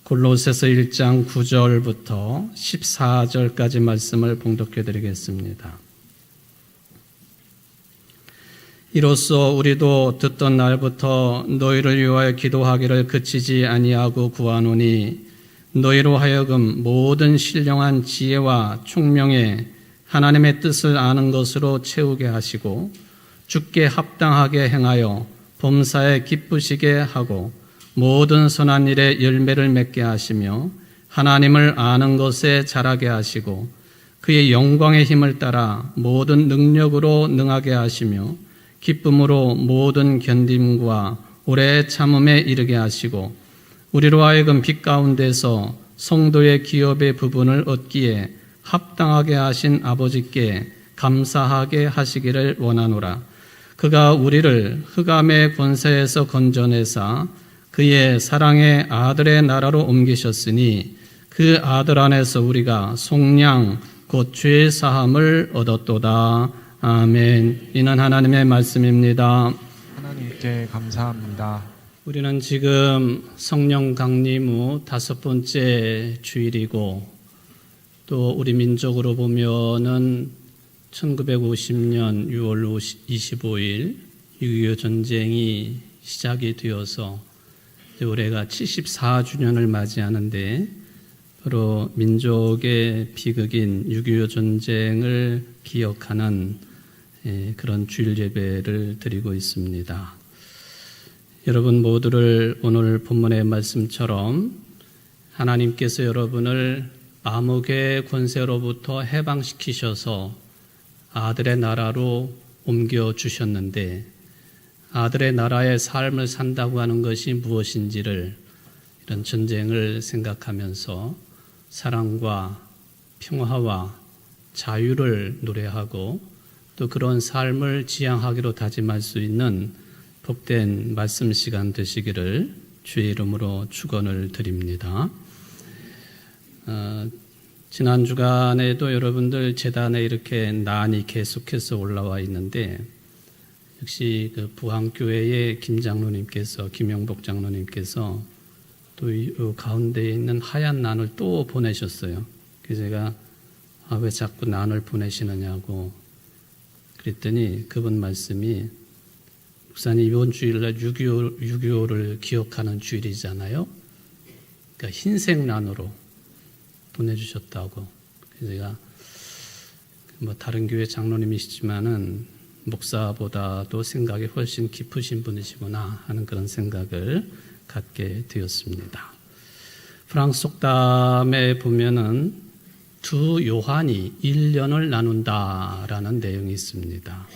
골로새서 1장 9절부터 14절까지 말씀을 봉독해 드리겠습니다. 이로써 우리도 듣던 날부터 너희를 위하여 기도하기를 그치지 아니하고 구하노니 너희로 하여금 모든 신령한 지혜와 총명에 하나님의 뜻을 아는 것으로 채우게 하시고 주께 합당하게 행하여 범사에 기쁘시게 하고 모든 선한 일에 열매를 맺게 하시며 하나님을 아는 것에 자라게 하시고 그의 영광의 힘을 따라 모든 능력으로 능하게 하시며 기쁨으로 모든 견딤과 오래 참음에 이르게 하시고 우리로 하여금 빛 가운데서 성도의 기업의 부분을 얻기에 합당하게 하신 아버지께 감사하게 하시기를 원하노라. 그가 우리를 흑암의 권세에서 건져내사 그의 사랑의 아들의 나라로 옮기셨으니 그 아들 안에서 우리가 속량 곧 죄 사함을 얻었도다. 아멘. 이는 하나님의 말씀입니다. 하나님께 감사합니다. 우리는 지금 성령 강림 후 5번째 주일이고 또 우리 민족으로 보면은 1950년 6월 25일 6.25 전쟁이 시작이 되어서 올해가 74주년을 맞이하는데 바로 민족의 비극인 6.25 전쟁을 기억하는 그런 주일 예배를 드리고 있습니다. 여러분 모두를 오늘 본문의 말씀처럼 하나님께서 여러분을 암흑의 권세로부터 해방시키셔서 아들의 나라로 옮겨주셨는데 아들의 나라의 삶을 산다고 하는 것이 무엇인지를 이런 전쟁을 생각하면서 사랑과 평화와 자유를 노래하고 또 그런 삶을 지향하기로 다짐할 수 있는 복된 말씀 시간 되시기를 주의 이름으로 축원을 드립니다. 지난 주간에도 여러분들 재단에 이렇게 난이 계속해서 올라와 있는데 역시 그 부항교회의 김 장로님께서 김영복 장로님께서 또 이 가운데에 있는 하얀 난을 또 보내셨어요. 그래서 제가 왜 자꾸 난을 보내시느냐고 그랬더니 그분 말씀이 목사님 이번 주일날 6.25를 기억하는 주일이잖아요. 그러니까 흰색 난으로 보내주셨다고. 그래서 제가 다른 교회 장로님이시지만은 목사보다도 생각이 훨씬 깊으신 분이시구나 하는 그런 생각을 갖게 되었습니다. 프랑스 속담에 보면은 두 요한이 1년을 나눈다라는 내용이 있습니다.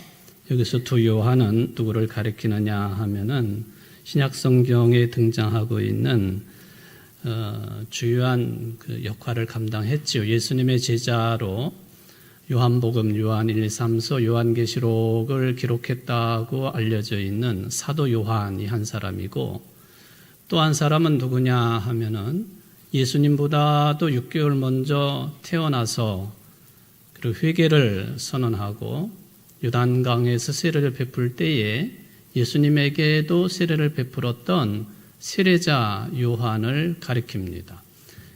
여기서 두 요한은 누구를 가리키느냐 하면은 신약 성경에 등장하고 있는 주요한 그 역할을 감당했지요. 예수님의 제자로 요한복음, 요한 1, 3서, 요한계시록을 기록했다고 알려져 있는 사도 요한이 한 사람이고 또 한 사람은 누구냐 하면은 예수님보다도 6개월 먼저 태어나서 그리고 회개를 선언하고 요단강에서 세례를 베풀 때에 예수님에게도 세례를 베풀었던 세례자 요한을 가리킵니다.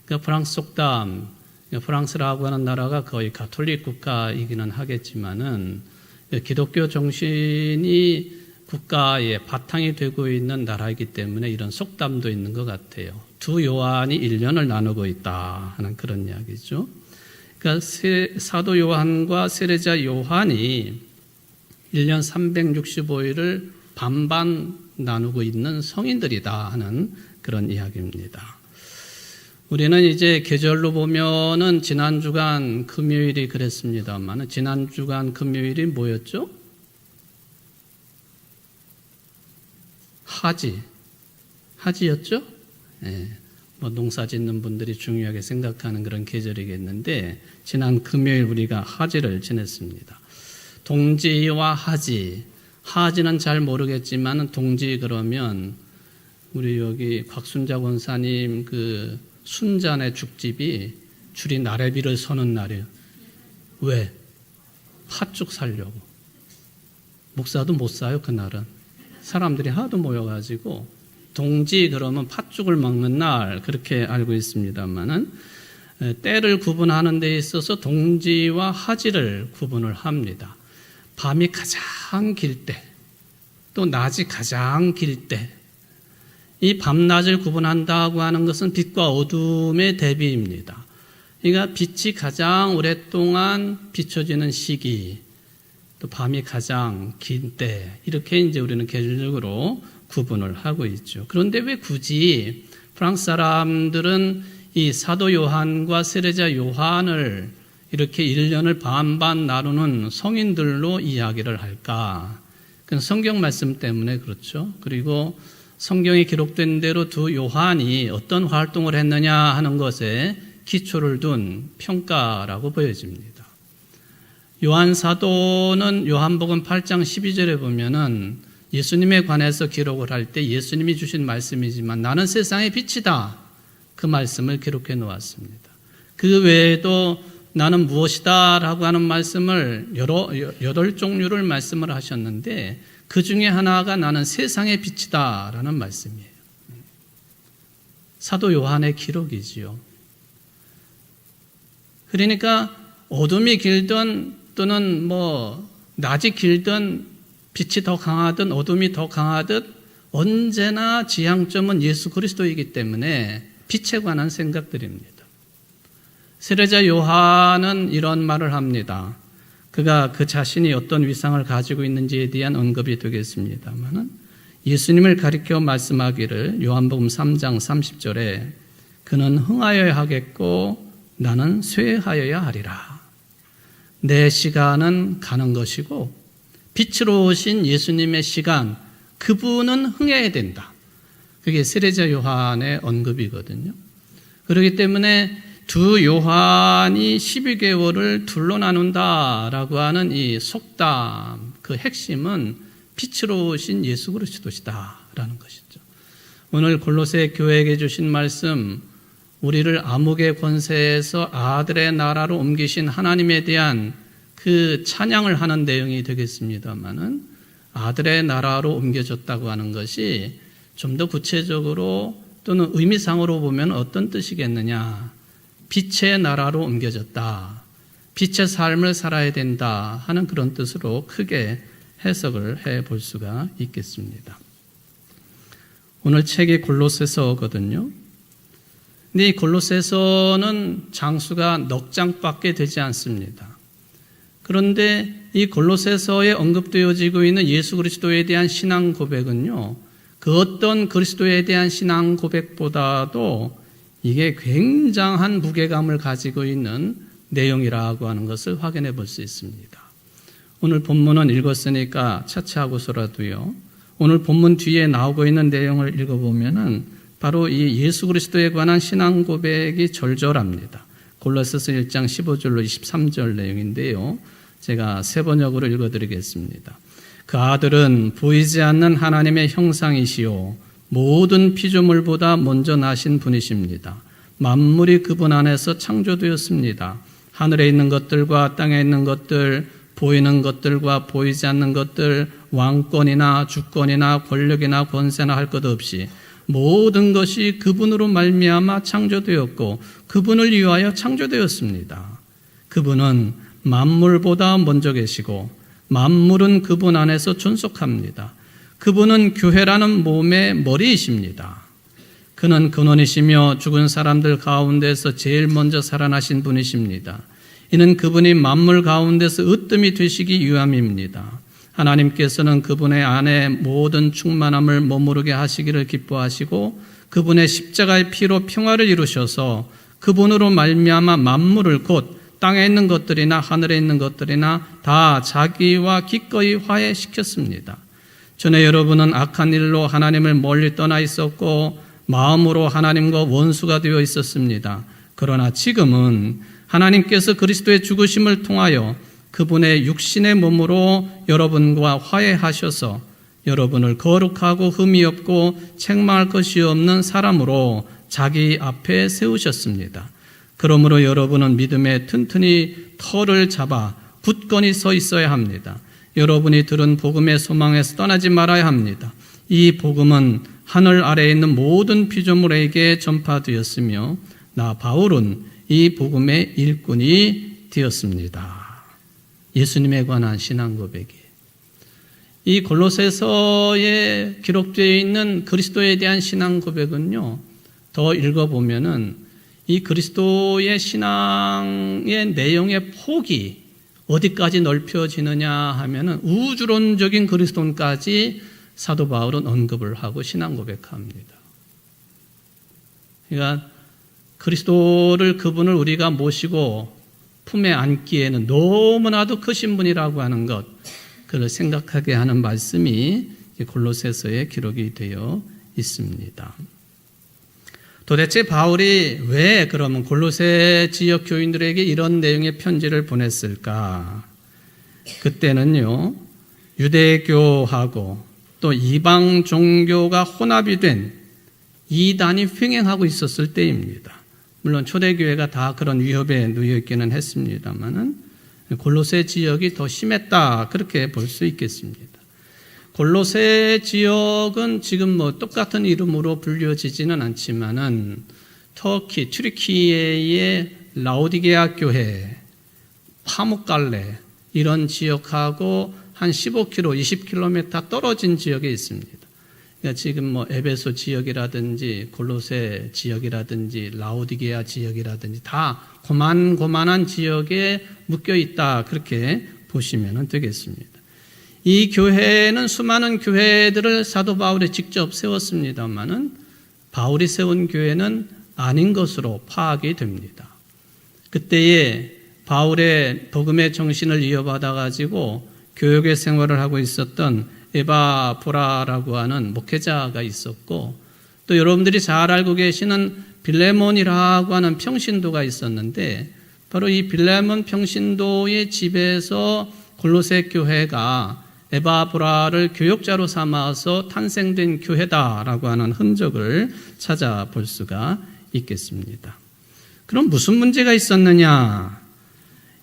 그러니까 프랑스 속담, 프랑스라고 하는 나라가 거의 가톨릭 국가이기는 하겠지만은 기독교 정신이 국가의 바탕이 되고 있는 나라이기 때문에 이런 속담도 있는 것 같아요. 두 요한이 1년을 나누고 있다 하는 그런 이야기죠. 그러니까 사도 요한과 세례자 요한이 1년 365일을 반반 나누고 있는 성인들이다 하는 그런 이야기입니다. 우리는 이제 계절로 보면은 지난 주간 금요일이 그랬습니다만 지난 주간 금요일이 뭐였죠? 하지였죠? 예, 농사 짓는 분들이 중요하게 생각하는 그런 계절이겠는데 지난 금요일 우리가 하지를 지냈습니다. 동지와 하지는 잘 모르겠지만 동지 그러면 우리 여기 곽순자 권사님 그 순잔의 죽집이 줄이 나래비를 서는 날이에요. 왜? 팥죽 사려고. 목사도 못 사요 그날은. 사람들이 하도 모여가지고 동지 그러면 팥죽을 먹는 날 그렇게 알고 있습니다만은 때를 구분하는 데 있어서 동지와 하지를 구분을 합니다. 밤이 가장 길 때, 또 낮이 가장 길 때, 이 밤낮을 구분한다고 하는 것은 빛과 어둠의 대비입니다. 그러니까 빛이 가장 오랫동안 비춰지는 시기, 또 밤이 가장 긴 때, 이렇게 이제 우리는 계절적으로 구분을 하고 있죠. 그런데 왜 굳이 프랑스 사람들은 이 사도 요한과 세례자 요한을 이렇게 1년을 반반 나누는 성인들로 이야기를 할까? 그건 성경 말씀 때문에 그렇죠. 그리고 성경에 기록된 대로 두 요한이 어떤 활동을 했느냐 하는 것에 기초를 둔 평가라고 보여집니다. 요한 사도는 요한복음 8장 12절에 보면은 예수님에 관해서 기록을 할 때 예수님이 주신 말씀이지만 나는 세상의 빛이다. 그 말씀을 기록해 놓았습니다. 그 외에도 나는 무엇이다 라고 하는 말씀을 8종류를 말씀을 하셨는데 그 중에 하나가 나는 세상의 빛이다 라는 말씀이에요. 사도 요한의 기록이지요. 그러니까 어둠이 길든 또는 낮이 길든 빛이 더 강하든 어둠이 더 강하든 언제나 지향점은 예수 그리스도이기 때문에 빛에 관한 생각들입니다. 세례자 요한은 이런 말을 합니다. 그가 그 자신이 어떤 위상을 가지고 있는지에 대한 언급이 되겠습니다만 예수님을 가리켜 말씀하기를 요한복음 3장 30절에 그는 흥하여야 하겠고 나는 쇠하여야 하리라. 내 시간은 가는 것이고 빛으로 오신 예수님의 시간, 그분은 흥해야 된다. 그게 세례자 요한의 언급이거든요. 그렇기 때문에 두 요한이 12개월을 둘로 나눈다라고 하는 이 속담, 그 핵심은 빛으로 오신 예수 그리스도시다라는 것이죠. 오늘 골로새 교회에게 주신 말씀, 우리를 암흑의 권세에서 아들의 나라로 옮기신 하나님에 대한 그 찬양을 하는 내용이 되겠습니다만은 아들의 나라로 옮겨졌다고 하는 것이 좀 더 구체적으로 또는 의미상으로 보면 어떤 뜻이겠느냐. 빛의 나라로 옮겨졌다. 빛의 삶을 살아야 된다 하는 그런 뜻으로 크게 해석을 해 볼 수가 있겠습니다. 오늘 책이 골로새서거든요. 근데 이 골로새서는 장수가 넉 장밖에 되지 않습니다. 그런데 이 골로새서에 언급되어지고 있는 예수 그리스도에 대한 신앙 고백은요, 그 어떤 그리스도에 대한 신앙 고백보다도 이게 굉장한 무게감을 가지고 있는 내용이라고 하는 것을 확인해 볼 수 있습니다. 오늘 본문은 읽었으니까 차치하고서라도요, 오늘 본문 뒤에 나오고 있는 내용을 읽어보면은 바로 이 예수 그리스도에 관한 신앙 고백이 절절합니다. 골로새서 1장 15절로 23절 내용인데요. 제가 세 번역으로 읽어드리겠습니다. 그 아들은 보이지 않는 하나님의 형상이시요 모든 피조물보다 먼저 나신 분이십니다. 만물이 그분 안에서 창조되었습니다. 하늘에 있는 것들과 땅에 있는 것들, 보이는 것들과 보이지 않는 것들, 왕권이나 주권이나 권력이나 권세나 할 것 없이 모든 것이 그분으로 말미암아 창조되었고 그분을 위하여 창조되었습니다. 그분은 만물보다 먼저 계시고 만물은 그분 안에서 존속합니다. 그분은 교회라는 몸의 머리이십니다. 그는 근원이시며 죽은 사람들 가운데서 제일 먼저 살아나신 분이십니다. 이는 그분이 만물 가운데서 으뜸이 되시기 위함입니다. 하나님께서는 그분의 안에 모든 충만함을 머무르게 하시기를 기뻐하시고 그분의 십자가의 피로 평화를 이루셔서 그분으로 말미암아 만물을 곧 땅에 있는 것들이나 하늘에 있는 것들이나 다 자기와 기꺼이 화해시켰습니다. 전에 여러분은 악한 일로 하나님을 멀리 떠나 있었고 마음으로 하나님과 원수가 되어 있었습니다. 그러나 지금은 하나님께서 그리스도의 죽으심을 통하여 그분의 육신의 몸으로 여러분과 화해하셔서 여러분을 거룩하고 흠이 없고 책망할 것이 없는 사람으로 자기 앞에 세우셨습니다. 그러므로 여러분은 믿음에 튼튼히 터를 잡아 굳건히 서 있어야 합니다. 여러분이 들은 복음의 소망에서 떠나지 말아야 합니다. 이 복음은 하늘 아래에 있는 모든 피조물에게 전파되었으며 나 바울은 이 복음의 일꾼이 되었습니다. 예수님에 관한 신앙 고백이 이 골로새서에 기록되어 있는 그리스도에 대한 신앙 고백은요, 더 읽어보면은 이 그리스도의 신앙의 내용의 폭이 어디까지 넓혀지느냐 하면은 우주론적인 그리스도인까지 사도 바울은 언급을 하고 신앙 고백합니다. 그러니까 그리스도를 그분을 우리가 모시고 품에 안기에는 너무나도 크신 분이라고 하는 것, 그를 생각하게 하는 말씀이 골로새서에 기록이 되어 있습니다. 도대체 바울이 왜 그러면 골로새 지역 교인들에게 이런 내용의 편지를 보냈을까? 그때는요, 유대교하고 또 이방 종교가 혼합이 된 이단이 횡행하고 있었을 때입니다. 물론 초대교회가 다 그런 위협에 놓여 있기는 했습니다만은 골로새 지역이 더 심했다, 그렇게 볼 수 있겠습니다. 골로새 지역은 지금 똑같은 이름으로 불려지지는 않지만은 터키, 튀르키예의 라오디게아 교회, 파묵갈레 이런 지역하고 한 15km, 20km 떨어진 지역에 있습니다. 그러니까 지금 에베소 지역이라든지 골로새 지역이라든지 라오디게아 지역이라든지 다 고만고만한 지역에 묶여 있다, 그렇게 보시면 되겠습니다. 이 교회는 수많은 교회들을 사도 바울이 직접 세웠습니다만은 바울이 세운 교회는 아닌 것으로 파악이 됩니다. 그때에 바울의 복음의 정신을 이어받아 가지고 교육의 생활을 하고 있었던 에바보라라고 하는 목회자가 있었고, 또 여러분들이 잘 알고 계시는 빌레몬이라고 하는 평신도가 있었는데, 바로 이 빌레몬 평신도의 집에서 골로새 교회가 에바보라를 교역자로 삼아서 탄생된 교회다라고 하는 흔적을 찾아볼 수가 있겠습니다. 그럼 무슨 문제가 있었느냐?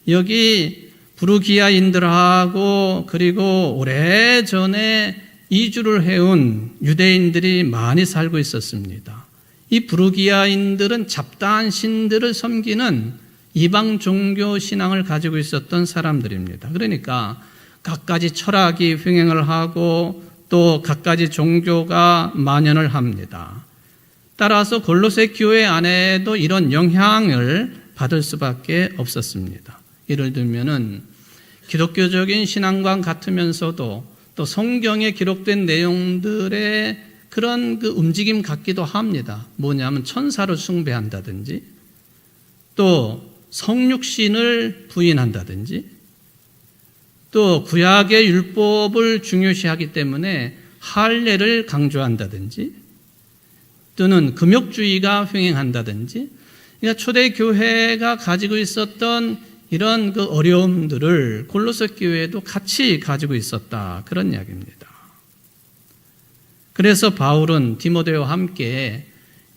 여기 부르기아인들하고 그리고 오래전에 이주를 해온 유대인들이 많이 살고 있었습니다. 이 부르기아인들은 잡다한 신들을 섬기는 이방 종교 신앙을 가지고 있었던 사람들입니다. 그러니까 갖가지 철학이 횡행을 하고 또 갖가지 종교가 만연을 합니다. 따라서 골로새 교회 안에도 이런 영향을 받을 수밖에 없었습니다. 예를 들면은 기독교적인 신앙관 같으면서도 또 성경에 기록된 내용들의 그런 그 움직임 같기도 합니다. 뭐냐면 천사를 숭배한다든지 또 성육신을 부인한다든지 또 구약의 율법을 중요시하기 때문에 할례를 강조한다든지 또는 금욕주의가 횡행한다든지, 그러니까 초대교회가 가지고 있었던 이런 그 어려움들을 골로새 교회도 같이 가지고 있었다, 그런 이야기입니다. 그래서 바울은 디모데와 함께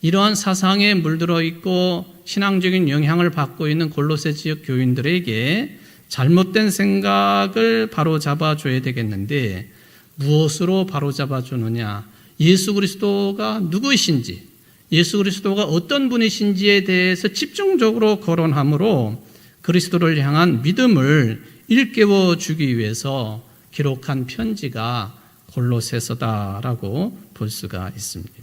이러한 사상에 물들어 있고 신앙적인 영향을 받고 있는 골로새 지역 교인들에게 잘못된 생각을 바로잡아 줘야 되겠는데, 무엇으로 바로잡아 주느냐? 예수 그리스도가 누구이신지, 예수 그리스도가 어떤 분이신지에 대해서 집중적으로 거론함으로 그리스도를 향한 믿음을 일깨워 주기 위해서 기록한 편지가 골로새서다라고 볼 수가 있습니다.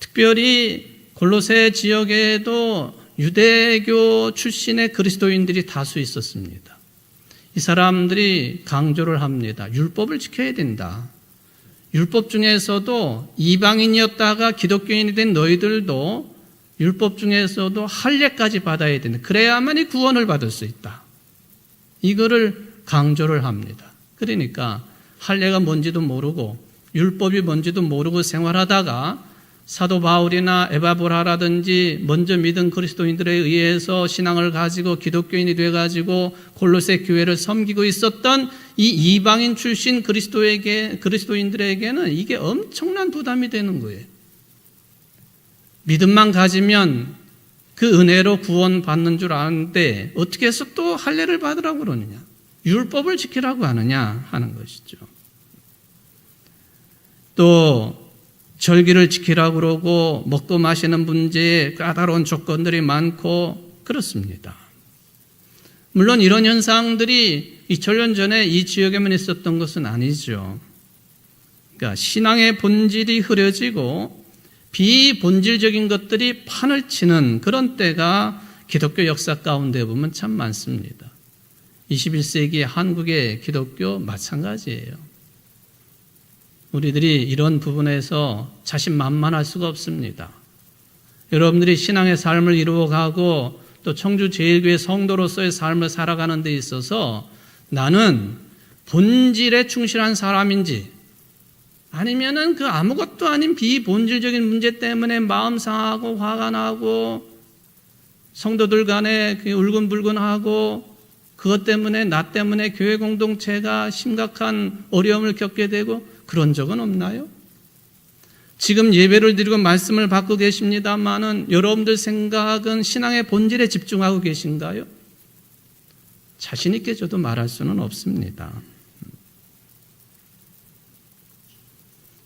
특별히 골로새 지역에도 유대교 출신의 그리스도인들이 다수 있었습니다. 이 사람들이 강조를 합니다. 율법을 지켜야 된다. 율법 중에서도 이방인이었다가 기독교인이 된 너희들도 율법 중에서도 할례까지 받아야 된다. 그래야만이 구원을 받을 수 있다. 이거를 강조를 합니다. 그러니까 할례가 뭔지도 모르고 율법이 뭔지도 모르고 생활하다가 사도 바울이나 에바보라라든지 먼저 믿은 그리스도인들에 의해서 신앙을 가지고 기독교인이 돼가지고 골로새 교회를 섬기고 있었던 이 이방인 출신 그리스도인들에게는 이게 엄청난 부담이 되는 거예요. 믿음만 가지면 그 은혜로 구원받는 줄 아는데 어떻게 해서 또 할례를 받으라고 그러느냐, 율법을 지키라고 하느냐 하는 것이죠. 또 절기를 지키라고 그러고 먹고 마시는 문제에 까다로운 조건들이 많고 그렇습니다. 물론 이런 현상들이 2000년 전에 이 지역에만 있었던 것은 아니죠. 그러니까 신앙의 본질이 흐려지고 비본질적인 것들이 판을 치는 그런 때가 기독교 역사 가운데 보면 참 많습니다. 21세기 한국의 기독교 마찬가지예요. 우리들이 이런 부분에서 자신만만할 수가 없습니다. 여러분들이 신앙의 삶을 이루어가고 또 청주제일교회 성도로서의 삶을 살아가는 데 있어서 나는 본질에 충실한 사람인지 아니면은 그 아무것도 아닌 비본질적인 문제 때문에 마음 상하고 화가 나고 성도들 간에 울근불근하고 그것 때문에 나 때문에 교회 공동체가 심각한 어려움을 겪게 되고 그런 적은 없나요? 지금 예배를 드리고 말씀을 받고 계십니다마는 여러분들 생각은 신앙의 본질에 집중하고 계신가요? 자신 있게 저도 말할 수는 없습니다.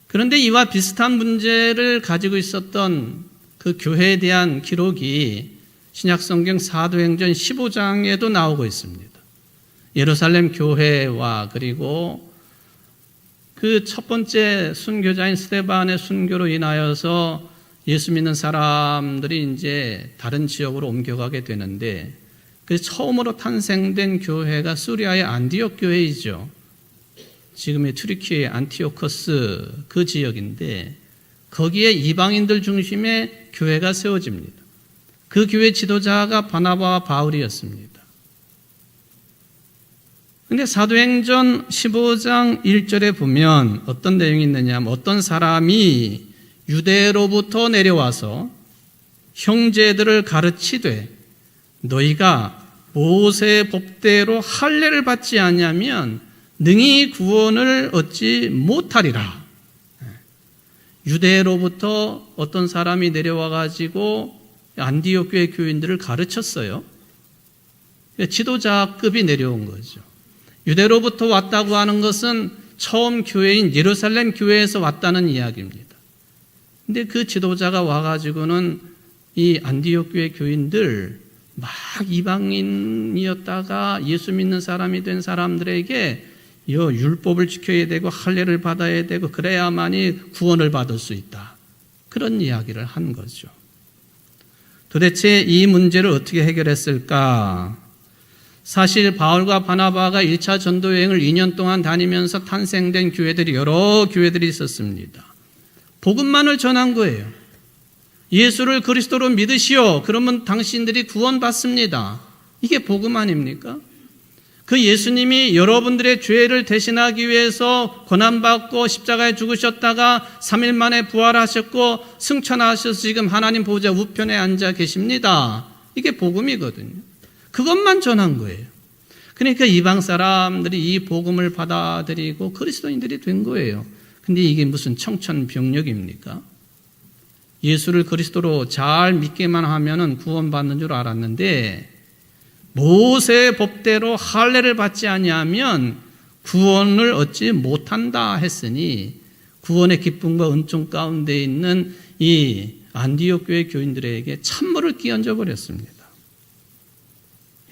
그런데 이와 비슷한 문제를 가지고 있었던 그 교회에 대한 기록이 신약성경 사도행전 15장에도 나오고 있습니다. 예루살렘 교회와 그리고 그 첫 번째 순교자인 스데반의 순교로 인하여서 예수 믿는 사람들이 이제 다른 지역으로 옮겨가게 되는데 그 처음으로 탄생된 교회가 수리아의 안디옥 교회이죠. 지금의 튀르키예의 안티오커스 그 지역인데 거기에 이방인들 중심의 교회가 세워집니다. 그 교회 지도자가 바나바와 바울이었습니다. 근데 사도행전 15장 1절에 보면 어떤 내용이 있느냐 하면 어떤 사람이 유대로부터 내려와서 형제들을 가르치되 너희가 모세의 법대로 할례를 받지 않으면 능히 구원을 얻지 못하리라. 유대로부터 어떤 사람이 내려와 가지고 안디옥 교회 교인들을 가르쳤어요. 지도자급이 내려온 거죠. 유대로부터 왔다고 하는 것은 처음 교회인 예루살렘 교회에서 왔다는 이야기입니다. 근데 그 지도자가 와가지고는 이 안디옥 교회 교인들 막 이방인이었다가 예수 믿는 사람이 된 사람들에게 이 율법을 지켜야 되고 할례를 받아야 되고 그래야만이 구원을 받을 수 있다. 그런 이야기를 한 거죠. 도대체 이 문제를 어떻게 해결했을까? 사실 바울과 바나바가 1차 전도 여행을 2년 동안 다니면서 탄생된 교회들이 여러 교회들이 있었습니다. 복음만을 전한 거예요. 예수를 그리스도로 믿으시오. 그러면 당신들이 구원받습니다. 이게 복음 아닙니까? 그 예수님이 여러분들의 죄를 대신하기 위해서 고난받고 십자가에 죽으셨다가 3일 만에 부활하셨고 승천하셔서 지금 하나님 보좌 우편에 앉아 계십니다. 이게 복음이거든요. 그것만 전한 거예요. 그러니까 이방 사람들이 이 복음을 받아들이고 그리스도인들이 된 거예요. 근데 이게 무슨 청천벽력입니까? 예수를 그리스도로 잘 믿기만 하면은 구원받는 줄 알았는데 모세의 법대로 할례를 받지 아니하면 구원을 얻지 못한다 했으니 구원의 기쁨과 은총 가운데 있는 이 안디옥 교회 교인들에게 찬물을 끼얹어 버렸습니다.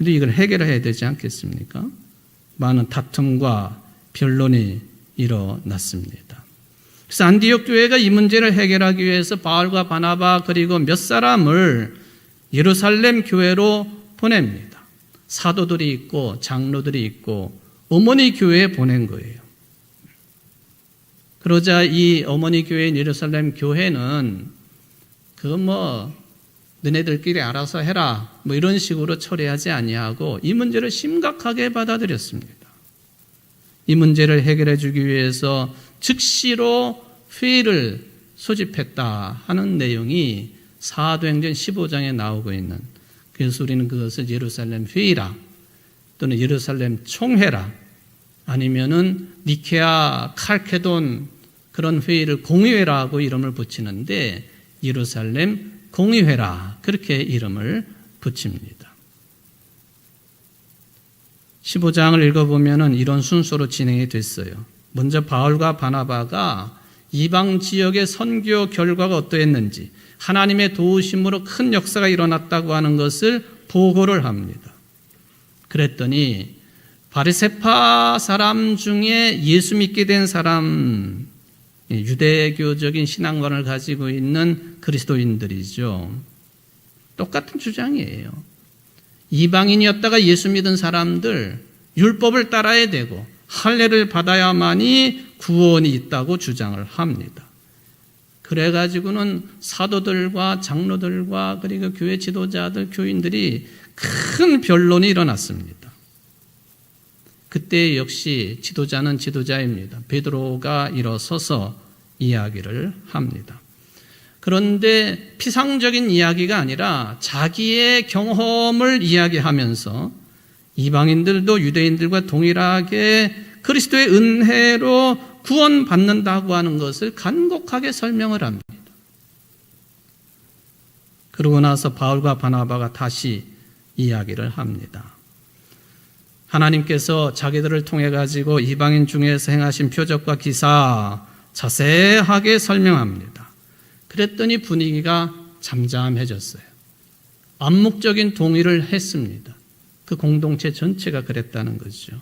근데 이걸 해결해야 되지 않겠습니까? 많은 다툼과 변론이 일어났습니다. 그래서 안디옥 교회가 이 문제를 해결하기 위해서 바울과 바나바 그리고 몇 사람을 예루살렘 교회로 보냅니다. 사도들이 있고 장로들이 있고 어머니 교회에 보낸 거예요. 그러자 이 어머니 교회인 예루살렘 교회는 너네들끼리 알아서 해라 이런 식으로 처리하지 아니하고 이 문제를 심각하게 받아들였습니다. 이 문제를 해결해 주기 위해서 즉시로 회의를 소집했다 하는 내용이 사도행전 15장에 나오고 있는, 그래서 우리는 그것을 예루살렘 회의라 또는 예루살렘 총회라 아니면은 니케아 칼케돈 그런 회의를 공의회라고 이름을 붙이는데 예루살렘 공의회라 그렇게 이름을 붙입니다. 15장을 읽어보면 이런 순서로 진행이 됐어요. 먼저 바울과 바나바가 이방 지역의 선교 결과가 어떠했는지, 하나님의 도우심으로 큰 역사가 일어났다고 하는 것을 보고를 합니다. 그랬더니 바리새파 사람 중에 예수 믿게 된 사람, 유대교적인 신앙관을 가지고 있는 그리스도인들이죠. 똑같은 주장이에요. 이방인이었다가 예수 믿은 사람들, 율법을 따라야 되고 할례를 받아야만이 구원이 있다고 주장을 합니다. 그래가지고는 사도들과 장로들과 그리고 교회 지도자들, 교인들이 큰 변론이 일어났습니다. 그때 역시 지도자는 지도자입니다. 베드로가 일어서서 이야기를 합니다. 그런데 피상적인 이야기가 아니라 자기의 경험을 이야기하면서 이방인들도 유대인들과 동일하게 그리스도의 은혜로 구원받는다고 하는 것을 간곡하게 설명을 합니다. 그러고 나서 바울과 바나바가 다시 이야기를 합니다. 하나님께서 자기들을 통해 가지고 이방인 중에서 행하신 표적과 기사 자세하게 설명합니다. 그랬더니 분위기가 잠잠해졌어요. 암묵적인 동의를 했습니다. 그 공동체 전체가 그랬다는 거죠.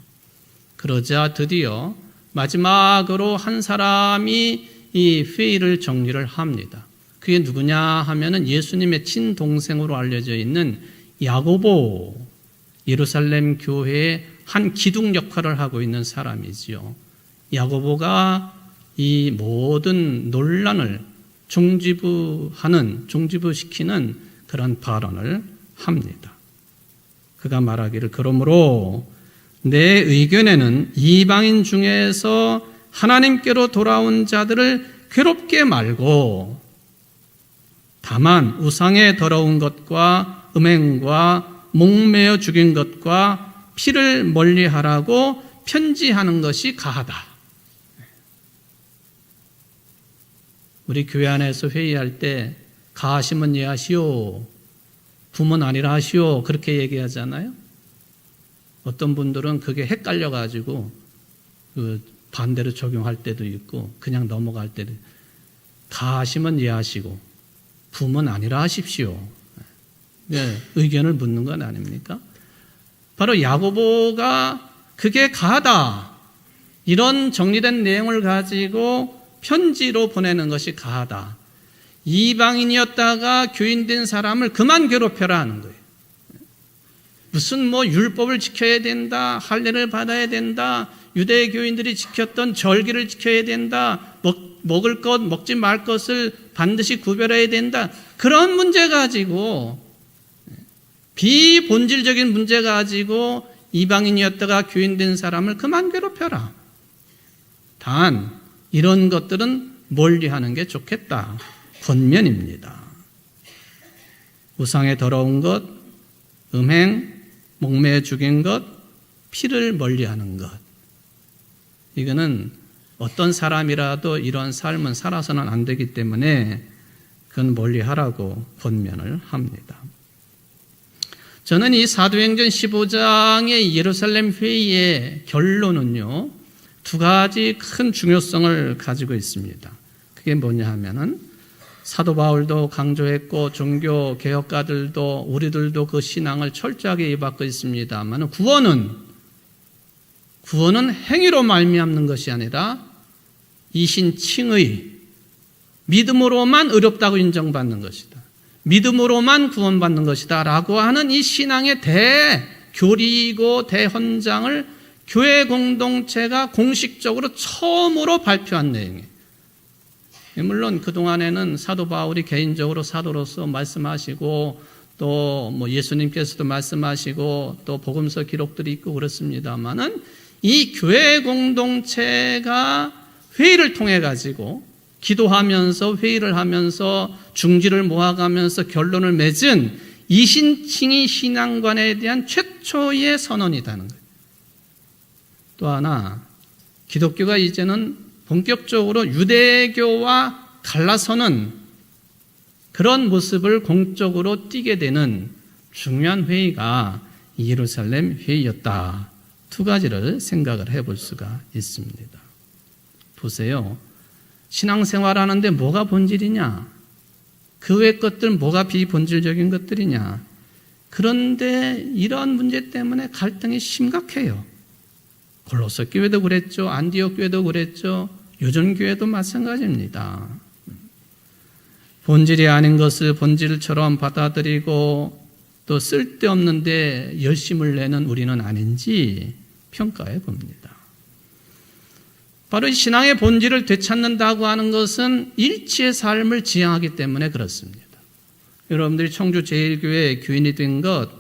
그러자 드디어 마지막으로 한 사람이 이 회의를 정리를 합니다. 그게 누구냐 하면은 예수님의 친동생으로 알려져 있는 야고보, 예루살렘 교회의 한 기둥 역할을 하고 있는 사람이지요. 야고보가 이 모든 논란을 종지부시키는 그런 발언을 합니다. 그가 말하기를, 그러므로 내 의견에는 이방인 중에서 하나님께로 돌아온 자들을 괴롭게 말고 다만 우상에 더러운 것과 음행과 목매어 죽인 것과 피를 멀리하라고 편지하는 것이 가하다. 우리 교회 안에서 회의할 때 가하시면 예하시오, 부면 아니라 하시오, 그렇게 얘기하잖아요. 어떤 분들은 그게 헷갈려가지고 그 반대로 적용할 때도 있고 그냥 넘어갈 때도, 가하시면 예하시고 부면 아니라 하십시오. 네, 의견을 묻는 건 아닙니까? 바로 야고보가 그게 가하다, 이런 정리된 내용을 가지고 편지로 보내는 것이 가하다. 이방인이었다가 교인된 사람을 그만 괴롭혀라 하는 거예요. 무슨 율법을 지켜야 된다, 할례를 받아야 된다, 유대 교인들이 지켰던 절기를 지켜야 된다, 먹을 것, 먹지 말 것을 반드시 구별해야 된다, 그런 문제 가지고, 비본질적인 문제 가지고 이방인이었다가 교인된 사람을 그만 괴롭혀라. 단 이런 것들은 멀리하는 게 좋겠다. 권면입니다. 우상에 더러운 것, 음행, 목매어 죽인 것, 피를 멀리하는 것. 이거는 어떤 사람이라도 이런 삶은 살아서는 안 되기 때문에 그건 멀리하라고 권면을 합니다. 저는 이 사도행전 15장의 예루살렘 회의의 결론은요, 두 가지 큰 중요성을 가지고 있습니다. 그게 뭐냐 하면은 사도 바울도 강조했고 종교 개혁가들도 우리들도 그 신앙을 철저하게 이해받고 있습니다만, 구원은 행위로 말미암는 것이 아니라 이신칭의 믿음으로만 의롭다고 인정받는 것이다, 믿음으로만 구원받는 것이다 라고 하는 이 신앙의 대교리이고 대헌장을 교회 공동체가 공식적으로 처음으로 발표한 내용이에요. 물론 그동안에는 사도 바울이 개인적으로 사도로서 말씀하시고 또 예수님께서도 말씀하시고 또 복음서 기록들이 있고 그렇습니다만은 이 교회 공동체가 회의를 통해 가지고 기도하면서 회의를 하면서 중지를 모아가면서 결론을 맺은 이신칭의 신앙관에 대한 최초의 선언이라는 거예요. 또 하나, 기독교가 이제는 본격적으로 유대교와 갈라서는 그런 모습을 공적으로 띠게 되는 중요한 회의가 예루살렘 회의였다. 두 가지를 생각을 해볼 수가 있습니다. 보세요. 신앙생활하는데 뭐가 본질이냐? 그 외 것들은 뭐가 비본질적인 것들이냐? 그런데 이러한 문제 때문에 갈등이 심각해요. 골로새 교회도 그랬죠. 안디옥 교회도 그랬죠. 요즘 교회도 마찬가지입니다. 본질이 아닌 것을 본질처럼 받아들이고 또 쓸데없는데 열심을 내는 우리는 아닌지 평가해 봅니다. 바로 신앙의 본질을 되찾는다고 하는 것은 일치의 삶을 지향하기 때문에 그렇습니다. 여러분들이 청주 제1교회 교인이 된 것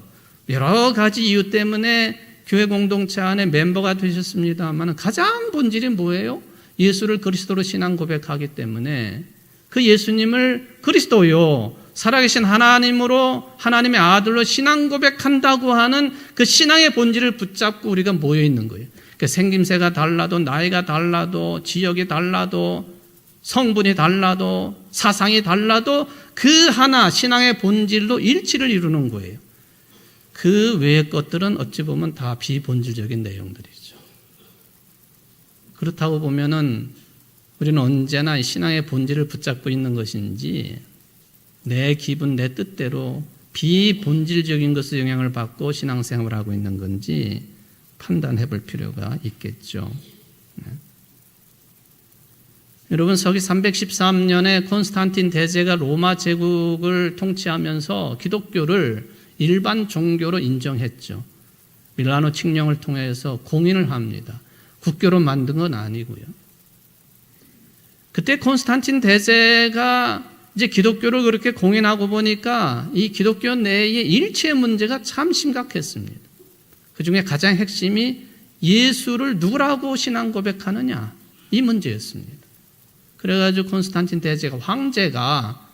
여러 가지 이유 때문에 교회 공동체 안에 멤버가 되셨습니다만 가장 본질이 뭐예요? 예수를 그리스도로 신앙 고백하기 때문에 그 예수님을 그리스도요 살아계신 하나님으로 하나님의 아들로 신앙 고백한다고 하는 그 신앙의 본질을 붙잡고 우리가 모여 있는 거예요. 그러니까 생김새가 달라도 나이가 달라도 지역이 달라도 성분이 달라도 사상이 달라도 그 하나 신앙의 본질로 일치를 이루는 거예요. 그 외의 것들은 어찌 보면 다 비본질적인 내용들이죠. 그렇다고 보면은 우리는 언제나 신앙의 본질을 붙잡고 있는 것인지 내 기분, 내 뜻대로 비본질적인 것에 영향을 받고 신앙생활을 하고 있는 건지 판단해 볼 필요가 있겠죠. 여러분, 서기 313년에 콘스탄틴 대제가 로마 제국을 통치하면서 기독교를 일반 종교로 인정했죠. 밀라노 칙령을 통해서 공인을 합니다. 국교로 만든 건 아니고요. 그때 콘스탄틴 대제가 이제 기독교를 그렇게 공인하고 보니까 이 기독교 내의 일치의 문제가 참 심각했습니다. 그 중에 가장 핵심이 예수를 누구라고 신앙 고백하느냐 이 문제였습니다. 그래가지고 콘스탄틴 대제가 황제가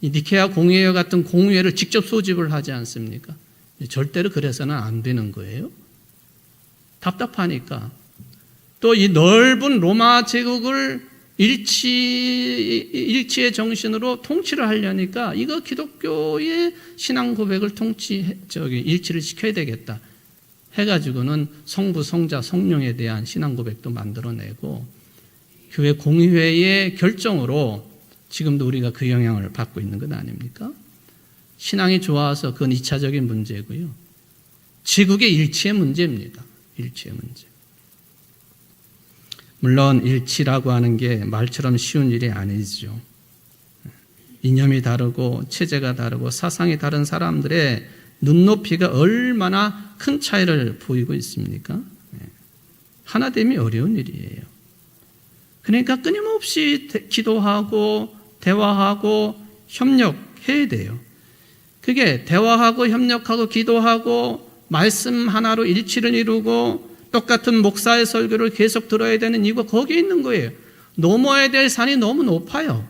이 니케아 공의회 같은 공의회를 직접 소집을 하지 않습니까? 절대로 그래서는 안 되는 거예요. 답답하니까 또 이 넓은 로마 제국을 일치의 정신으로 통치를 하려니까 이거 기독교의 신앙 고백을 일치를 시켜야 되겠다 해가지고는 성부, 성자, 성령에 대한 신앙 고백도 만들어내고 교회 공의회의 결정으로 지금도 우리가 그 영향을 받고 있는 것 아닙니까? 신앙이 좋아서 그건 2차적인 문제고요. 지국의 일치의 문제입니다. 일치의 문제. 물론 일치라고 하는 게 말처럼 쉬운 일이 아니죠. 이념이 다르고 체제가 다르고 사상이 다른 사람들의 눈높이가 얼마나 큰 차이를 보이고 있습니까? 하나됨이 어려운 일이에요. 그러니까 끊임없이 기도하고 대화하고 협력해야 돼요. 그게 대화하고 협력하고 기도하고 말씀 하나로 일치를 이루고 똑같은 목사의 설교를 계속 들어야 되는 이유가 거기에 있는 거예요. 넘어야 될 산이 너무 높아요.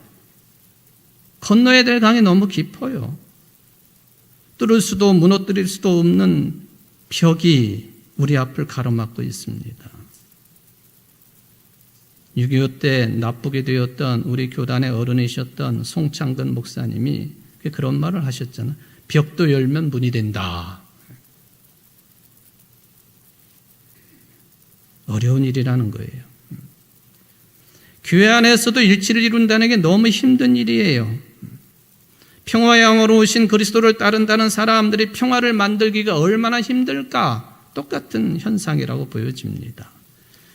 건너야 될 강이 너무 깊어요. 뚫을 수도 무너뜨릴 수도 없는 벽이 우리 앞을 가로막고 있습니다. 6.25 때 납북이 되었던 우리 교단의 어른이셨던 송창근 목사님이 그런 말을 하셨잖아요. 벽도 열면 문이 된다. 어려운 일이라는 거예요. 교회 안에서도 일치를 이룬다는 게 너무 힘든 일이에요. 평화의 왕으로 오신 그리스도를 따른다는 사람들이 평화를 만들기가 얼마나 힘들까? 똑같은 현상이라고 보여집니다.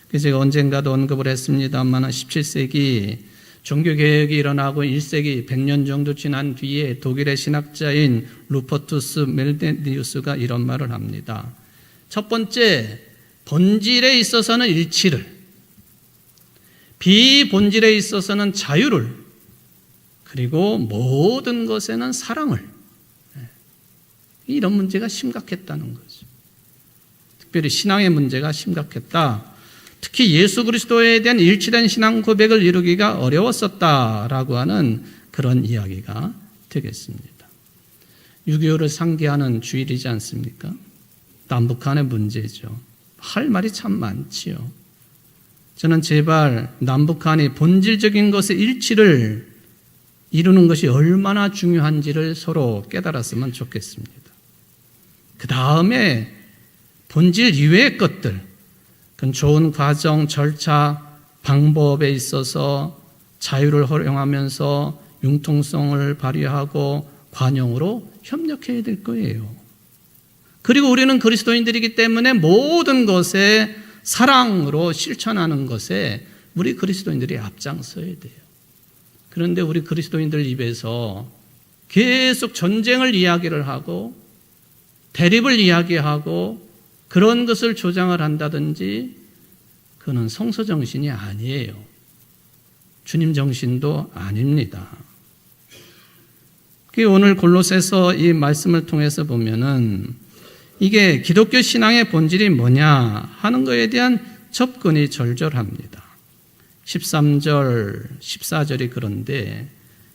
그래서 제가 언젠가도 언급을 했습니다만 17세기 종교개혁이 일어나고 1세기 100년 정도 지난 뒤에 독일의 신학자인 루퍼투스 멜데니우스가 이런 말을 합니다. 첫 번째, 본질에 있어서는 일치를, 비본질에 있어서는 자유를, 그리고 모든 것에는 사랑을. 이런 문제가 심각했다는 거죠. 특별히 신앙의 문제가 심각했다. 특히 예수 그리스도에 대한 일치된 신앙 고백을 이루기가 어려웠었다라고 하는 그런 이야기가 되겠습니다. 6.25를 상기하는 주일이지 않습니까? 남북한의 문제죠. 할 말이 참 많지요. 저는 제발 남북한이 본질적인 것의 일치를 이루는 것이 얼마나 중요한지를 서로 깨달았으면 좋겠습니다. 그 다음에 본질 이외의 것들, 그건 좋은 과정, 절차, 방법에 있어서 자유를 허용하면서 융통성을 발휘하고 관용으로 협력해야 될 거예요. 그리고 우리는 그리스도인들이기 때문에 모든 것에 사랑으로 실천하는 것에 우리 그리스도인들이 앞장서야 돼요. 그런데 우리 그리스도인들 입에서 계속 전쟁을 이야기를 하고 대립을 이야기하고 그런 것을 조장을 한다든지 그는 성서 정신이 아니에요. 주님 정신도 아닙니다. 오늘 골로새서 이 말씀을 통해서 보면은 이게 기독교 신앙의 본질이 뭐냐 하는 것에 대한 접근이 절절합니다. 13절, 14절이 그런데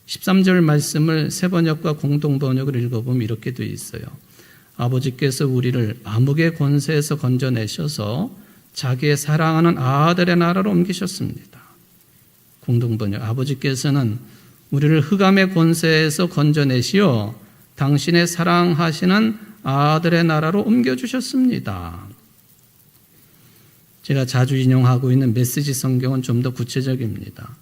13절 말씀을 새번역과 공동번역을 읽어보면 이렇게 되어 있어요. 아버지께서 우리를 암흑의 권세에서 건져내셔서 자기의 사랑하는 아들의 나라로 옮기셨습니다. 공동번역, 아버지께서는 우리를 흑암의 권세에서 건져내시어 당신의 사랑하시는 아들의 나라로 옮겨주셨습니다. 제가 자주 인용하고 있는 메시지 성경은 좀 더 구체적입니다.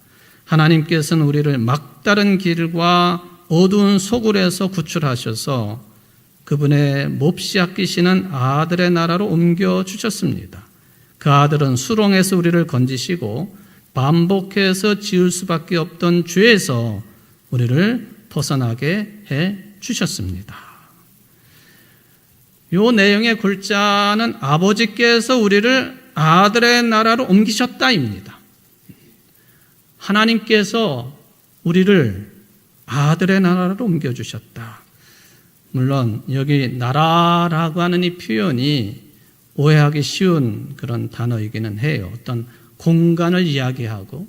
하나님께서는 우리를 막다른 길과 어두운 소굴에서 구출하셔서 그분의 몹시 아끼시는 아들의 나라로 옮겨주셨습니다. 그 아들은 수렁에서 우리를 건지시고 반복해서 지을 수밖에 없던 죄에서 우리를 벗어나게 해 주셨습니다. 이 내용의 골자는 아버지께서 우리를 아들의 나라로 옮기셨다입니다. 하나님께서 우리를 아들의 나라로 옮겨주셨다. 물론 여기 나라라고 하는 이 표현이 오해하기 쉬운 그런 단어이기는 해요. 어떤 공간을 이야기하고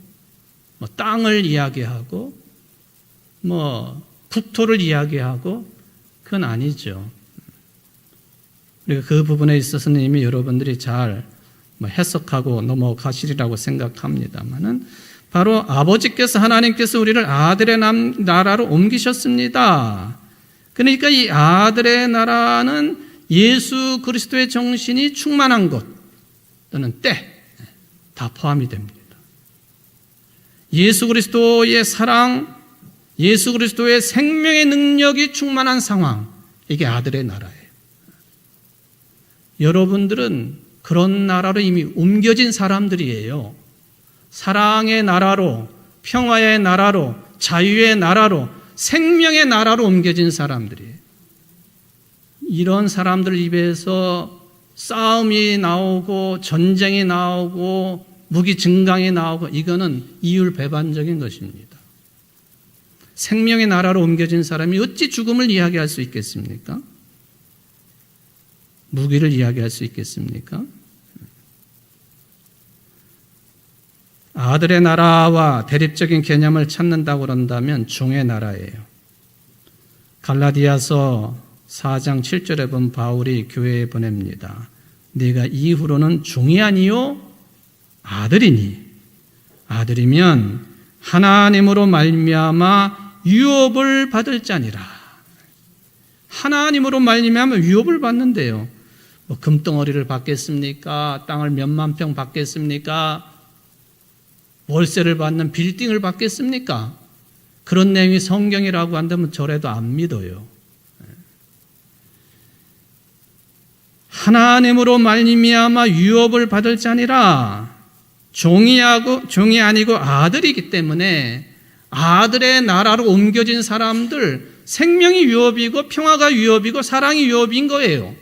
땅을 이야기하고 국토를 이야기하고 그건 아니죠. 그러니까 그 부분에 있어서는 이미 여러분들이 잘 해석하고 넘어가시리라고 생각합니다만은 바로 아버지께서 하나님께서 우리를 아들의 나라로 옮기셨습니다. 그러니까 이 아들의 나라는 예수 그리스도의 정신이 충만한 곳 또는 때 다 포함이 됩니다. 예수 그리스도의 사랑, 예수 그리스도의 생명의 능력이 충만한 상황, 이게 아들의 나라예요. 여러분들은 그런 나라로 이미 옮겨진 사람들이에요. 사랑의 나라로, 평화의 나라로, 자유의 나라로, 생명의 나라로 옮겨진 사람들이에요. 이런 사람들 입에서 싸움이 나오고 전쟁이 나오고 무기 증강이 나오고 이거는 이율배반적인 것입니다. 생명의 나라로 옮겨진 사람이 어찌 죽음을 이야기할 수 있겠습니까? 무기를 이야기할 수 있겠습니까? 아들의 나라와 대립적인 개념을 찾는다고 그런다면 종의 나라예요. 갈라디아서 4장 7절에 본 바울이 교회에 보냅니다. 네가 이후로는 종이 아니요 아들이니 아들이면 하나님으로 말미암아 유업을 받을 자니라. 하나님으로 말미암아 유업을 받는데요. 금덩어리를 받겠습니까? 땅을 몇만 평 받겠습니까? 월세를 받는 빌딩을 받겠습니까? 그런 내용이 성경이라고 한다면 저래도 안 믿어요. 하나님으로 말미암아 유업을 받을 자니라. 종이 아니고 아들이기 때문에 아들의 나라로 옮겨진 사람들 생명이 유업이고 평화가 유업이고 사랑이 유업인 거예요.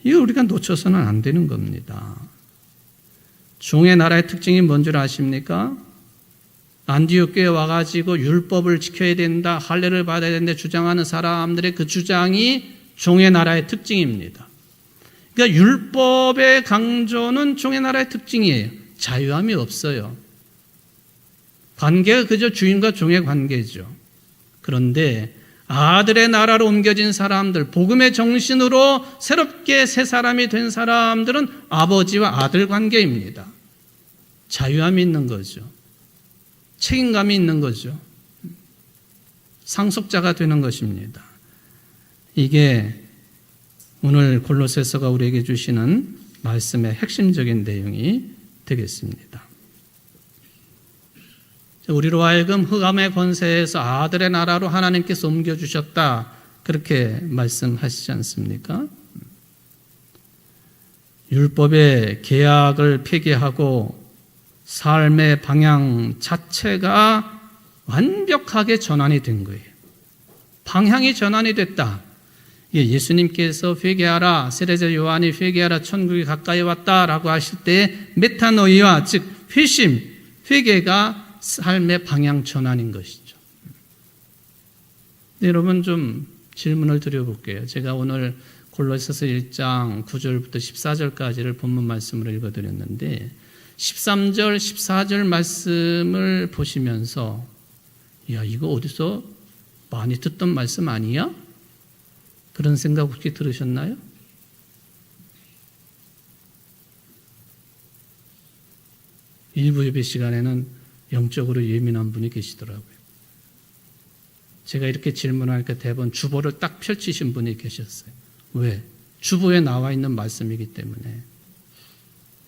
이거 우리가 놓쳐서는 안 되는 겁니다. 종의 나라의 특징이 뭔 줄 아십니까? 안디옥 교회에 와가지고 율법을 지켜야 된다, 할례를 받아야 된다 주장하는 사람들의 그 주장이 종의 나라의 특징입니다. 그러니까 율법의 강조는 종의 나라의 특징이에요. 자유함이 없어요. 관계가 그저 주인과 종의 관계죠. 그런데 아들의 나라로 옮겨진 사람들, 복음의 정신으로 새롭게 새 사람이 된 사람들은 아버지와 아들 관계입니다. 자유함이 있는 거죠. 책임감이 있는 거죠. 상속자가 되는 것입니다. 이게 오늘 골로새서가 우리에게 주시는 말씀의 핵심적인 내용이 되겠습니다. 우리로 하여금 흑암의 권세에서 아들의 나라로 하나님께서 옮겨주셨다. 그렇게 말씀하시지 않습니까? 율법의 계약을 폐기하고 삶의 방향 자체가 완벽하게 전환이 된 거예요. 방향이 전환이 됐다. 예수님께서 회개하라, 세례자 요한이 회개하라, 천국이 가까이 왔다라고 하실 때 메타노이아, 즉 회심, 회개가 삶의 방향 전환인 것이죠. 여러분 좀 질문을 드려볼게요. 제가 오늘 골로새서 1장 9절부터 14절까지를 본문 말씀으로 읽어드렸는데 13절, 14절 말씀을 보시면서 야, 이거 어디서 많이 듣던 말씀 아니야? 그런 생각 혹시 들으셨나요? 일부 예배 시간에는 영적으로 예민한 분이 계시더라고요. 제가 이렇게 질문하니까 대부분 주보를 딱 펼치신 분이 계셨어요. 왜? 주보에 나와 있는 말씀이기 때문에.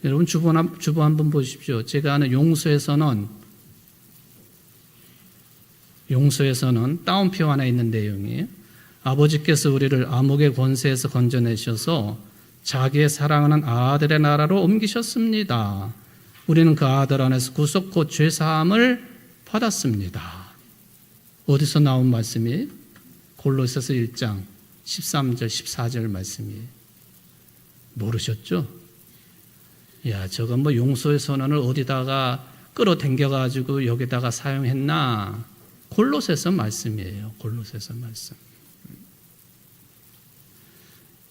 여러분 주보 한번 보십시오. 제가 아는 용서에서는 따옴표 하나 있는 내용이에요. 아버지께서 우리를 암흑의 권세에서 건져내셔서 자기의 사랑하는 아들의 나라로 옮기셨습니다. 우리는 그 아들 안에서 구속 곧 죄사함을 받았습니다. 어디서 나온 말씀이에요? 골로새서 1장 13절 14절 말씀이에요. 모르셨죠? 야, 저건 뭐 용서의 선언을 어디다가 끌어당겨가지고 여기다가 사용했나? 골로새서 말씀이에요. 골로새서 말씀.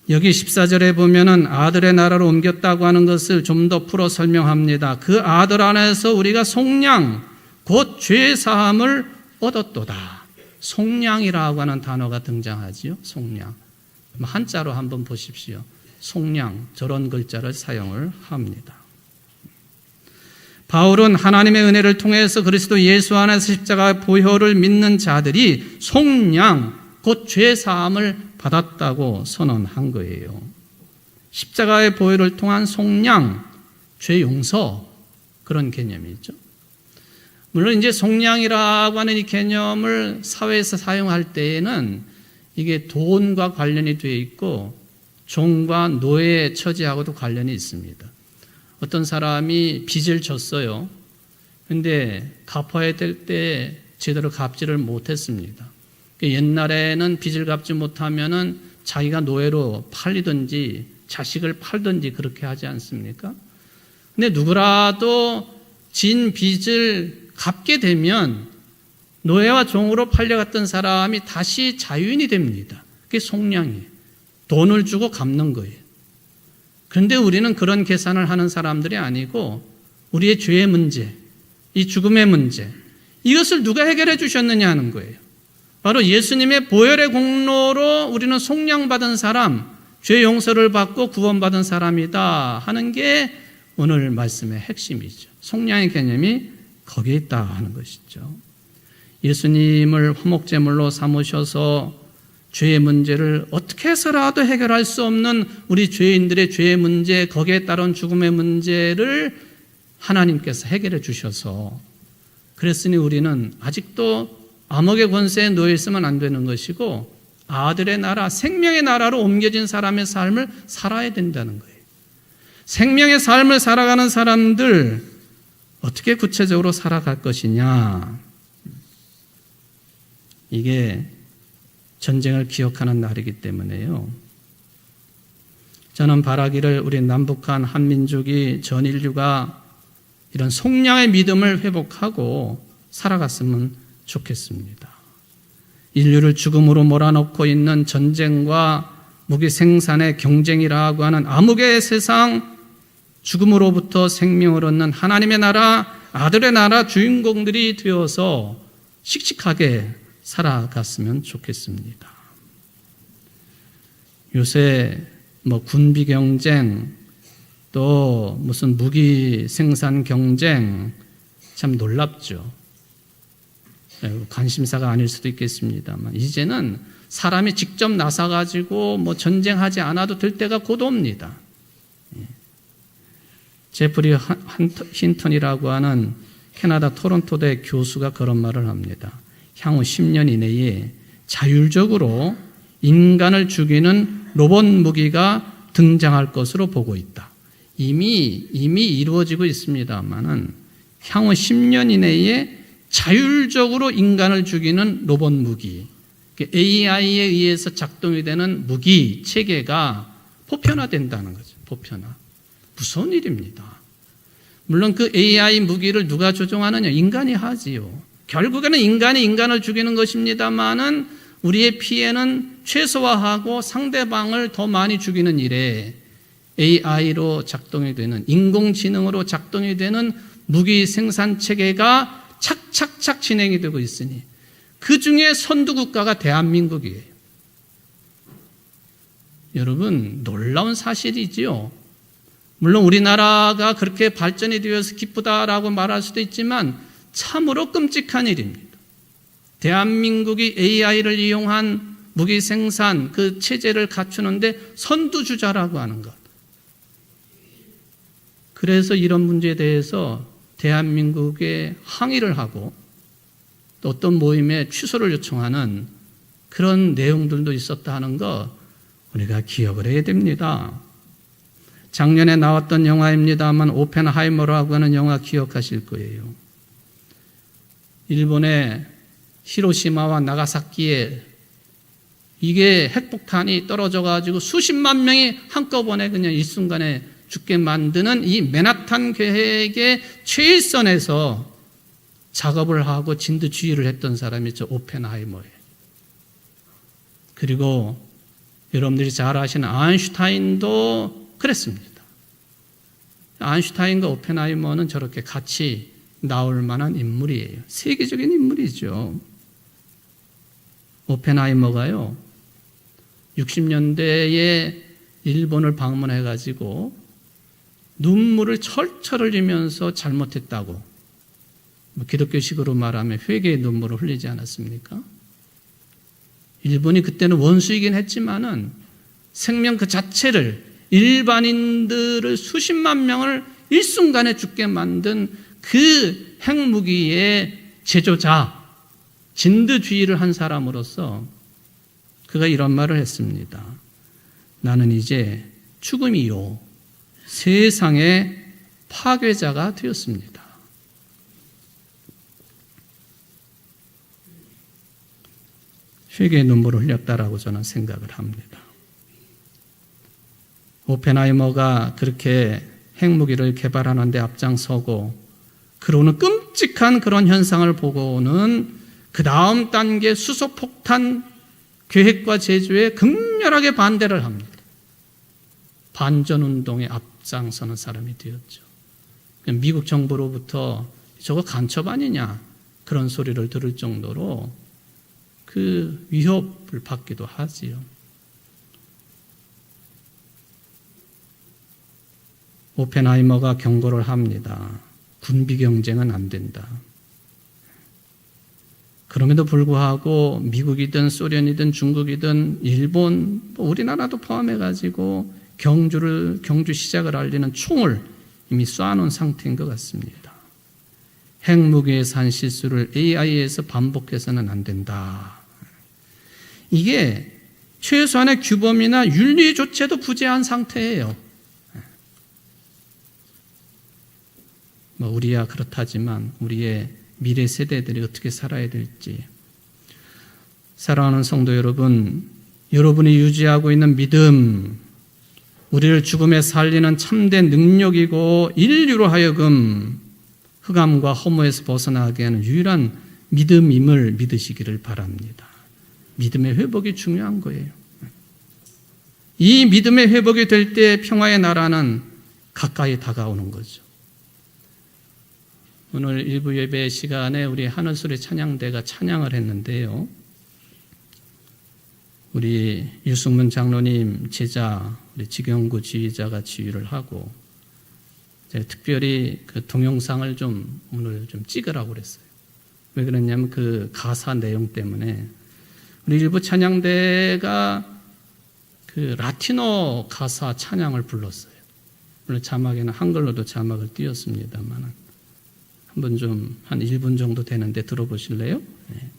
여기 14절에 보면은 아들의 나라로 옮겼다고 하는 것을 좀 더 풀어 설명합니다. 그 아들 안에서 우리가 속량, 곧 죄 사함을 얻었도다. 속량이라고 하는 단어가 등장하지요. 속량. 한자로 한번 보십시오. 속량, 저런 글자를 사용을 합니다. 바울은 하나님의 은혜를 통해서 그리스도 예수 안에서 십자가의 보혈을 믿는 자들이 속량, 곧 죄 사함을 받았다고 선언한 거예요. 십자가의 보혈을 통한 속량, 죄 용서, 그런 개념이죠. 물론 이제 속량이라고 하는 이 개념을 사회에서 사용할 때에는 이게 돈과 관련이 되어 있고 종과 노예의 처지하고도 관련이 있습니다. 어떤 사람이 빚을 졌어요. 근데 갚아야 될 때 제대로 갚지를 못했습니다. 옛날에는 빚을 갚지 못하면은 자기가 노예로 팔리든지 자식을 팔든지 그렇게 하지 않습니까? 근데 누구라도 진 빚을 갚게 되면 노예와 종으로 팔려갔던 사람이 다시 자유인이 됩니다. 그게 속량이에요. 돈을 주고 갚는 거예요. 그런데 우리는 그런 계산을 하는 사람들이 아니고 우리의 죄의 문제, 이 죽음의 문제, 이것을 누가 해결해 주셨느냐 하는 거예요. 바로 예수님의 보혈의 공로로 우리는 속량받은 사람, 죄 용서를 받고 구원받은 사람이다 하는 게 오늘 말씀의 핵심이죠. 속량의 개념이 거기에 있다 하는 것이죠. 예수님을 화목제물로 삼으셔서 죄의 문제를 어떻게 해서라도 해결할 수 없는 우리 죄인들의 죄의 문제, 거기에 따른 죽음의 문제를 하나님께서 해결해 주셔서 그랬으니 우리는 아직도 암흑의 권세에 놓여 있으면 안 되는 것이고 아들의 나라, 생명의 나라로 옮겨진 사람의 삶을 살아야 된다는 거예요. 생명의 삶을 살아가는 사람들 어떻게 구체적으로 살아갈 것이냐. 이게 전쟁을 기억하는 날이기 때문에요. 저는 바라기를 우리 남북한 한민족이 전 인류가 이런 속량의 믿음을 회복하고 살아갔으면 좋겠습니다. 인류를 죽음으로 몰아넣고 있는 전쟁과 무기 생산의 경쟁이라고 하는 암흑의 세상, 죽음으로부터 생명을 얻는 하나님의 나라, 아들의 나라 주인공들이 되어서 씩씩하게 살아갔으면 좋겠습니다. 요새 군비 경쟁, 또 무슨 무기 생산 경쟁, 참 놀랍죠. 관심사가 아닐 수도 있겠습니다만 이제는 사람이 직접 나서가지고 전쟁하지 않아도 될 때가 곧 옵니다. 제프리 힌턴이라고 하는 캐나다 토론토대 교수가 그런 말을 합니다. 향후 10년 이내에 자율적으로 인간을 죽이는 로봇 무기가 등장할 것으로 보고 있다. 이미 이루어지고 있습니다만은 향후 10년 이내에 자율적으로 인간을 죽이는 로봇 무기, AI에 의해서 작동이 되는 무기 체계가 보편화된다는 거죠. 보편화. 무서운 일입니다. 물론 그 AI 무기를 누가 조종하느냐? 인간이 하지요. 결국에는 인간이 인간을 죽이는 것입니다만은 우리의 피해는 최소화하고 상대방을 더 많이 죽이는 일에 AI로 작동이 되는, 인공지능으로 작동이 되는 무기 생산 체계가 착착착 진행이 되고 있으니 그 중에 선두국가가 대한민국이에요. 여러분, 놀라운 사실이지요. 물론 우리나라가 그렇게 발전이 되어서 기쁘다라고 말할 수도 있지만 참으로 끔찍한 일입니다. 대한민국이 AI를 이용한 무기 생산 그 체제를 갖추는데 선두주자라고 하는 것. 그래서 이런 문제에 대해서 대한민국에 항의를 하고 또 어떤 모임에 취소를 요청하는 그런 내용들도 있었다 하는 거 우리가 기억을 해야 됩니다. 작년에 나왔던 영화입니다만 오펜하이머라고 하는 영화 기억하실 거예요. 일본의 히로시마와 나가사키에 이게 핵폭탄이 떨어져 가지고 수십만 명이 한꺼번에 그냥 일순간에 죽게 만드는 이 맨하탄 계획의 최일선에서 작업을 하고 진두지휘를 했던 사람이 저 오펜하이머예요. 그리고 여러분들이 잘 아시는 아인슈타인도 그랬습니다. 아인슈타인과 오펜하이머는 저렇게 같이 나올 만한 인물이에요. 세계적인 인물이죠. 오펜하이머가요, 60년대에 일본을 방문해가지고 눈물을 철철 흘리면서 잘못했다고, 기독교식으로 말하면 회개의 눈물을 흘리지 않았습니까? 일본이 그때는 원수이긴 했지만은 생명 그 자체를, 일반인들을 수십만 명을 일순간에 죽게 만든 그 핵무기의 제조자, 진두지휘를 한 사람으로서 그가 이런 말을 했습니다. 나는 이제 죽음이요 세상의 파괴자가 되었습니다. 회개의 눈물을 흘렸다라고 저는 생각을 합니다. 오펜하이머가 그렇게 핵무기를 개발하는 데 앞장서고 그러는 끔찍한 그런 현상을 보고는 그 다음 단계 수소폭탄 계획과 제조에 극렬하게 반대를 합니다. 반전운동에 앞장서는 사람이 되었죠. 미국 정부로부터 저거 간첩 아니냐 그런 소리를 들을 정도로 그 위협을 받기도 하지요. 오펜하이머가 경고를 합니다. 군비 경쟁은 안 된다. 그럼에도 불구하고 미국이든 소련이든 중국이든 일본, 우리나라도 포함해가지고 경주 시작을 알리는 총을 이미 쏴놓은 상태인 것 같습니다. 핵무기에서 한 실수를 AI에서 반복해서는 안 된다. 이게 최소한의 규범이나 윤리조차도 부재한 상태예요. 우리야 그렇다지만 우리의 미래 세대들이 어떻게 살아야 될지. 사랑하는 성도 여러분, 여러분이 유지하고 있는 믿음, 우리를 죽음에 살리는 참된 능력이고 인류로 하여금 흑암과 허무에서 벗어나게 하는 유일한 믿음임을 믿으시기를 바랍니다. 믿음의 회복이 중요한 거예요. 이 믿음의 회복이 될 때 평화의 나라는 가까이 다가오는 거죠. 오늘 일부 예배 시간에 우리 하늘소리 찬양대가 찬양을 했는데요. 우리 유승문 장로님 제자, 우리 지경구 지휘자가 지휘를 하고 제가 특별히 그 동영상을 좀 오늘 좀 찍으라고 그랬어요. 왜 그랬냐면 그 가사 내용 때문에 우리 일부 찬양대가 그 라틴어 가사 찬양을 불렀어요. 물론 자막에는 한글로도 자막을 띄웠습니다만 한번 좀 한 1분 정도 되는데 들어보실래요? 네.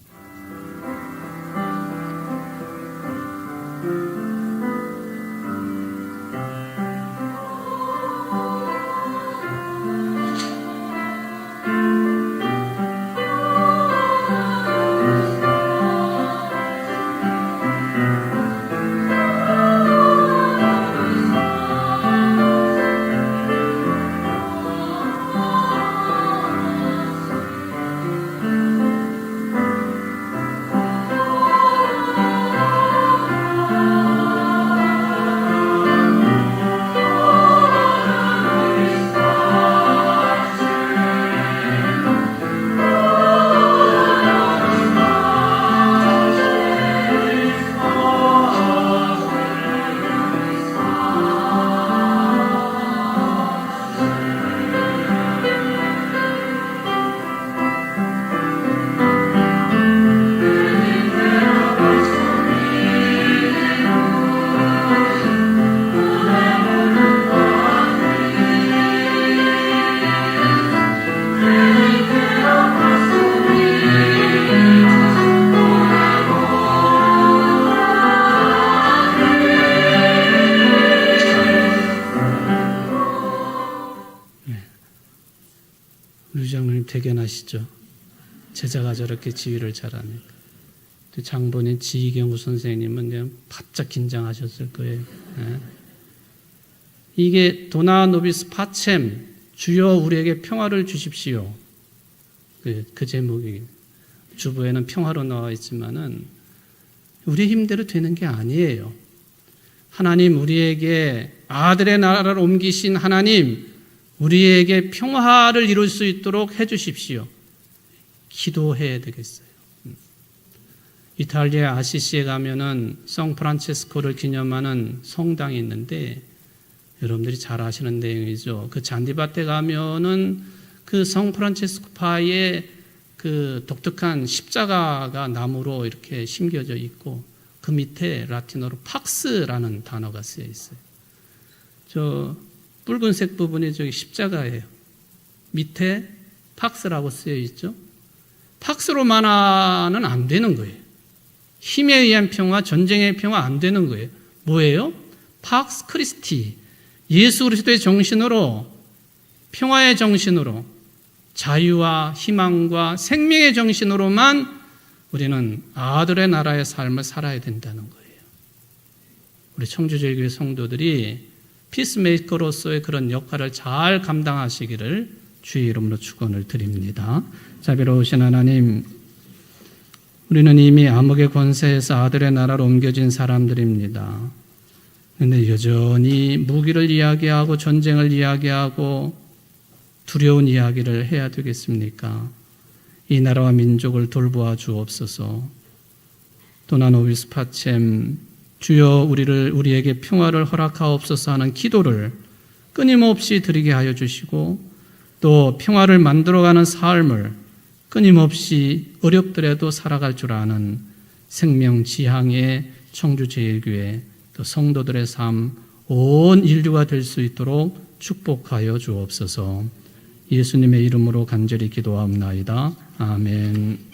우리 장로님 대견하시죠? 제자가 저렇게 지휘를 잘하니까. 장본인 지희경우 선생님은 그냥 바짝 긴장하셨을 거예요. 네. 이게 도나 노비스 파쳔, 주여 우리에게 평화를 주십시오. 그 제목이 주부에는 평화로 나와 있지만은 우리 힘대로 되는 게 아니에요. 하나님 우리에게 아들의 나라를 옮기신 하나님 우리에게 평화를 이룰 수 있도록 해 주십시오. 기도해야 되겠어요. 이탈리아 아시시에 가면은 성 프란체스코를 기념하는 성당이 있는데 여러분들이 잘 아시는 내용이죠. 그 잔디밭에 가면은 그 성 프란체스코파의 그 독특한 십자가가 나무로 이렇게 심겨져 있고 그 밑에 라틴어로 팍스라는 단어가 쓰여 있어요. 저 붉은색 부분이 저기 십자가예요. 밑에 팍스라고 쓰여 있죠. 팍스로만은 안 되는 거예요. 힘에 의한 평화, 전쟁의 평화 안 되는 거예요. 뭐예요? 팍스 크리스티, 예수 그리스도의 정신으로, 평화의 정신으로, 자유와 희망과 생명의 정신으로만 우리는 아들의 나라의 삶을 살아야 된다는 거예요. 우리 청주제일교회 성도들이 피스메이커로서의 그런 역할을 잘 감당하시기를 주의 이름으로 축원을 드립니다. 자비로우신 하나님, 우리는 이미 암흑의 권세에서 아들의 나라로 옮겨진 사람들입니다. 그런데 여전히 무기를 이야기하고 전쟁을 이야기하고 두려운 이야기를 해야 되겠습니까? 이 나라와 민족을 돌보아 주옵소서. 도나 노비스 파쳔, 주여 우리에게 평화를 허락하옵소서 하는 기도를 끊임없이 드리게 하여 주시고 또 평화를 만들어가는 삶을 끊임없이 어렵더라도 살아갈 줄 아는 생명지향의 청주제일교회 또 성도들의 삶 온 인류가 될 수 있도록 축복하여 주옵소서. 예수님의 이름으로 간절히 기도하옵나이다. 아멘.